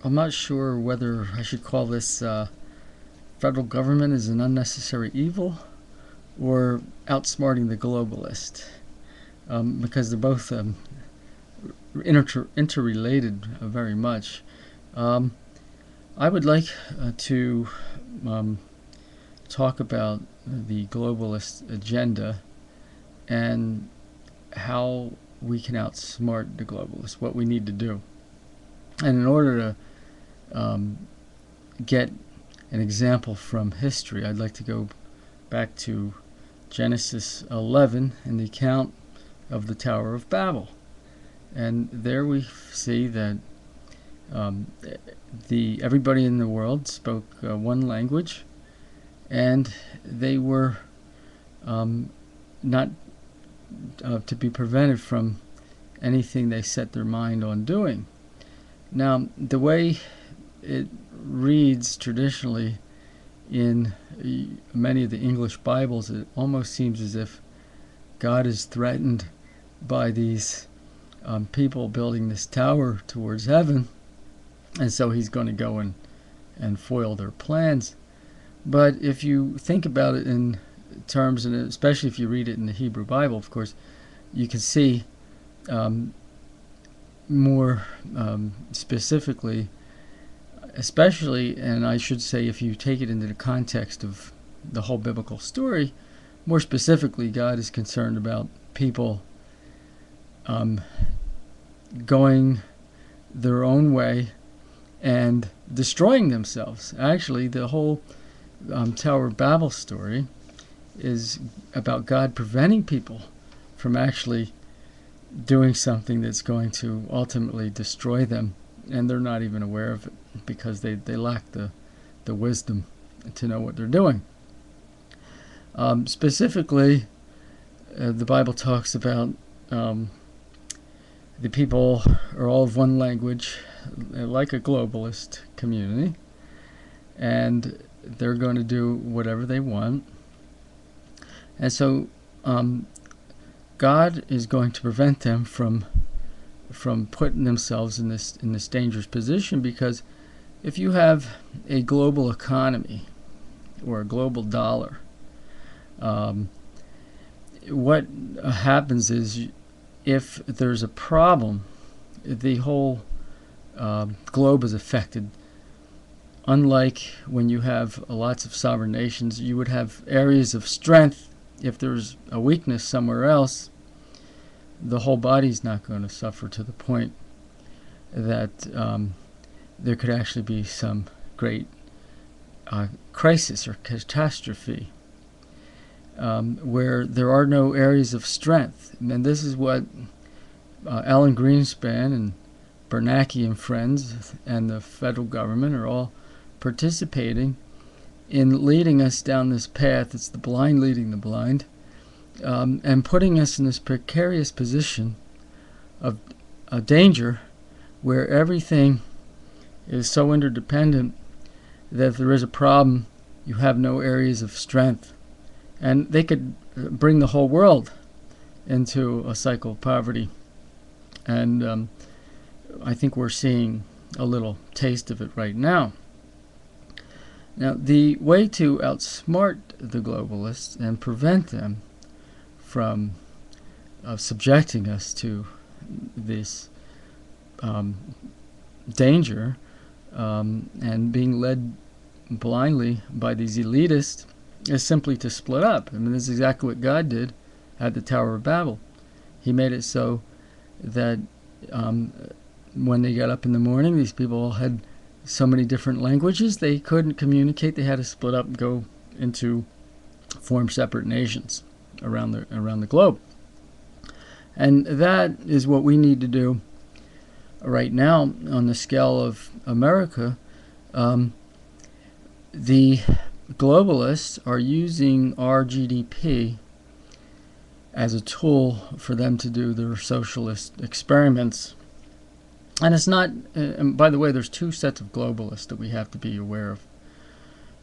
I'm not sure whether I should call this federal government is an unnecessary evil or outsmarting the globalist, because they're both interrelated very much. Um, I would like to talk about the globalist agenda and how we can outsmart the globalists, what we need to do. And in order to get an example from history, I'd like to go back to Genesis 11 and the account of the Tower of Babel. And there we see that everybody in the world spoke one language, and they were not to be prevented from anything they set their mind on doing. Now, the way it reads traditionally in many of the English Bibles, it almost seems as if God is threatened by these people building this tower towards heaven, and so he's going to go and foil their plans. But if you think about it in terms, and especially if you read it in the Hebrew Bible, of course, you can see more specifically, especially, and I should say if you take it into the context of the whole biblical story, more specifically, God is concerned about people going their own way and destroying themselves. Actually, the whole Tower of Babel story is about God preventing people from actually doing something that's going to ultimately destroy them, and they're not even aware of it because they lack the wisdom to know what they're doing. Specifically, the Bible talks about the people are all of one language, like a globalist community, and they're going to do whatever they want. And so God is going to prevent them from putting themselves in this dangerous position, because if you have a global economy or a global dollar, what happens is if there's a problem, the whole globe is affected. Unlike when you have lots of sovereign nations, you would have areas of strength. If there's a weakness somewhere else, the whole body's not going to suffer to the point that there could actually be some great crisis or catastrophe where there are no areas of strength. And this is what Alan Greenspan and Bernanke and friends and the federal government are all participating in, leading us down this path. It's the blind leading the blind, and putting us in this precarious position of danger where everything is so interdependent that if there is a problem, you have no areas of strength. And they could bring the whole world into a cycle of poverty. And I think we're seeing a little taste of it right now. Now, the way to outsmart the globalists and prevent them from subjecting us to this danger and being led blindly by these elitists is simply to split up. I mean, this is exactly what God did at the Tower of Babel. He made it so that when they got up in the morning, these people all had so many different languages, they couldn't communicate. They had to split up and go into form separate nations around the globe. And that is what we need to do right now on the scale of America. The globalists are using our GDP as a tool for them to do their socialist experiments. And it's not, and by the way, there's two sets of globalists that we have to be aware of.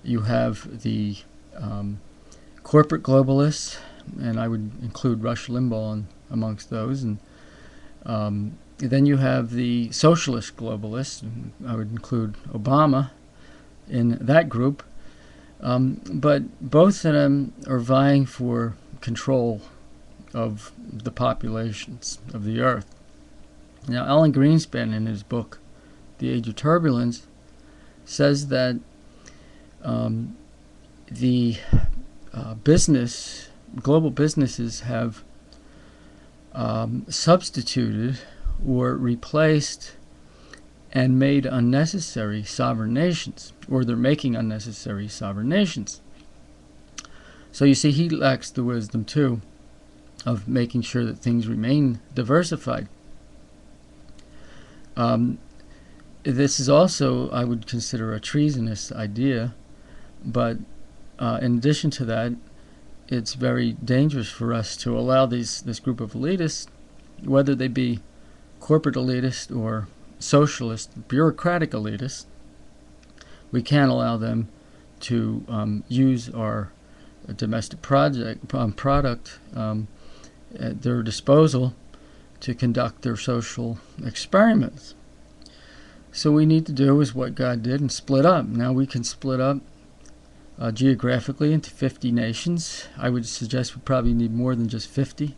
You have the corporate globalists, and I would include Rush Limbaugh amongst those, and Then you have the socialist globalists. I would include Obama in that group. But both of them are vying for control of the populations of the earth. Now, Alan Greenspan, in his book, The Age of Turbulence, says that the global businesses have substituted or replaced and made unnecessary sovereign nations, or they're making unnecessary sovereign nations. So you see, he lacks the wisdom, too, of making sure that things remain diversified. This is also, I would consider, a treasonous idea, but in addition to that, it's very dangerous for us to allow this group of elitists, whether they be corporate elitists or socialist, bureaucratic elitists, we can't allow them to use our domestic product at their disposal to conduct their social experiments. So we need to do is what God did and split up. Now we can split up geographically into 50 nations. I would suggest we probably need more than just 50.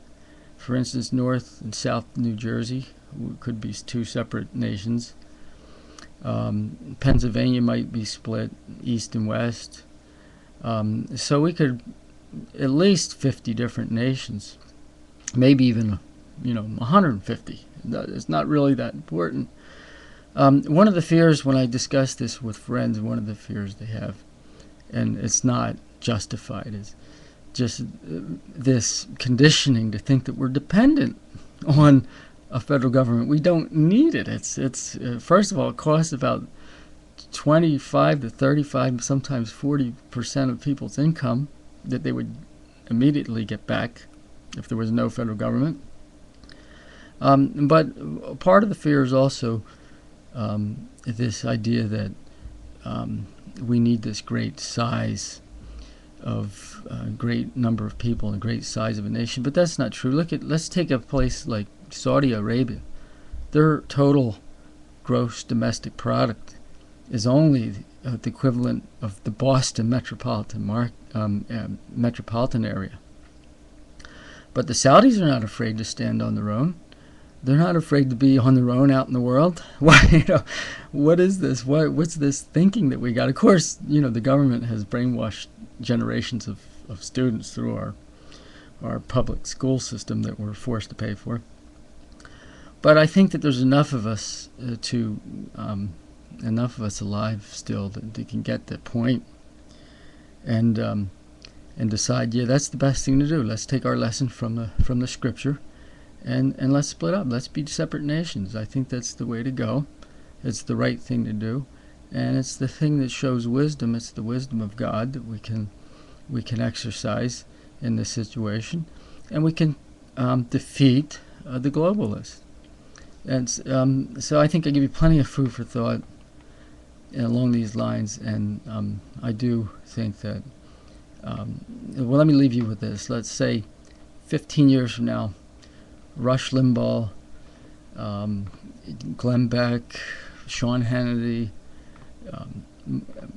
For instance, North and South New Jersey could be two separate nations. Pennsylvania might be split east and west. So we could at least 50 different nations, maybe even 150. It's not really that important. One of the fears when I discuss this with friends, one of the fears they have, and it's not justified, is just this conditioning to think that we're dependent on a federal government. We don't need it. It's first of all, it costs about 25 to 35, sometimes 40% of people's income that they would immediately get back if there was no federal government. But part of the fear is also this idea that we need this great size of a great number of people and a great size of a nation. But that's not true. Let's take a place like Saudi Arabia. Their total gross domestic product is only the equivalent of the Boston metropolitan area. But the Saudis are not afraid to stand on their own. They're not afraid to be on their own out in the world. Why? What is this? What's this thinking that we got? Of course, the government has brainwashed generations of students through our public school system that we're forced to pay for. But I think that there's enough of us enough of us alive still that can get that point and decide, yeah, that's the best thing to do. Let's take our lesson from the scripture. And let's split up. Let's be separate nations. I think that's the way to go. It's the right thing to do, and it's the thing that shows wisdom. It's the wisdom of God that we can exercise in this situation, and we can defeat the globalists. And so I think I give you plenty of food for thought along these lines, and I do think that. Well, let me leave you with this. Let's say 15 years from now, Rush Limbaugh, Glenn Beck, Sean Hannity,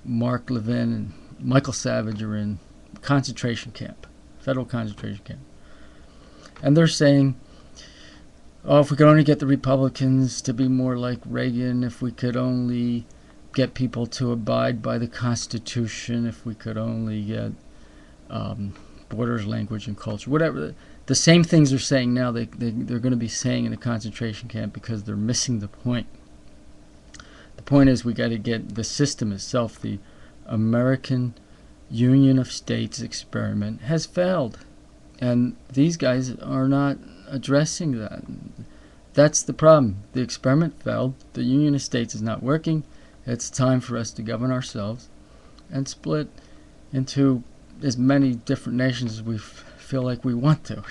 Mark Levin, and Michael Savage are in concentration camp, federal concentration camp. And they're saying, if we could only get the Republicans to be more like Reagan, if we could only get people to abide by the Constitution, if we could only get borders, language, and culture, whatever. The same things they're saying now, they're going to be saying in a concentration camp because they're missing the point. The point is we got to get the system itself. The American Union of States experiment has failed. And these guys are not addressing that. That's the problem. The experiment failed. The Union of States is not working. It's time for us to govern ourselves and split into as many different nations as we feel like we want to.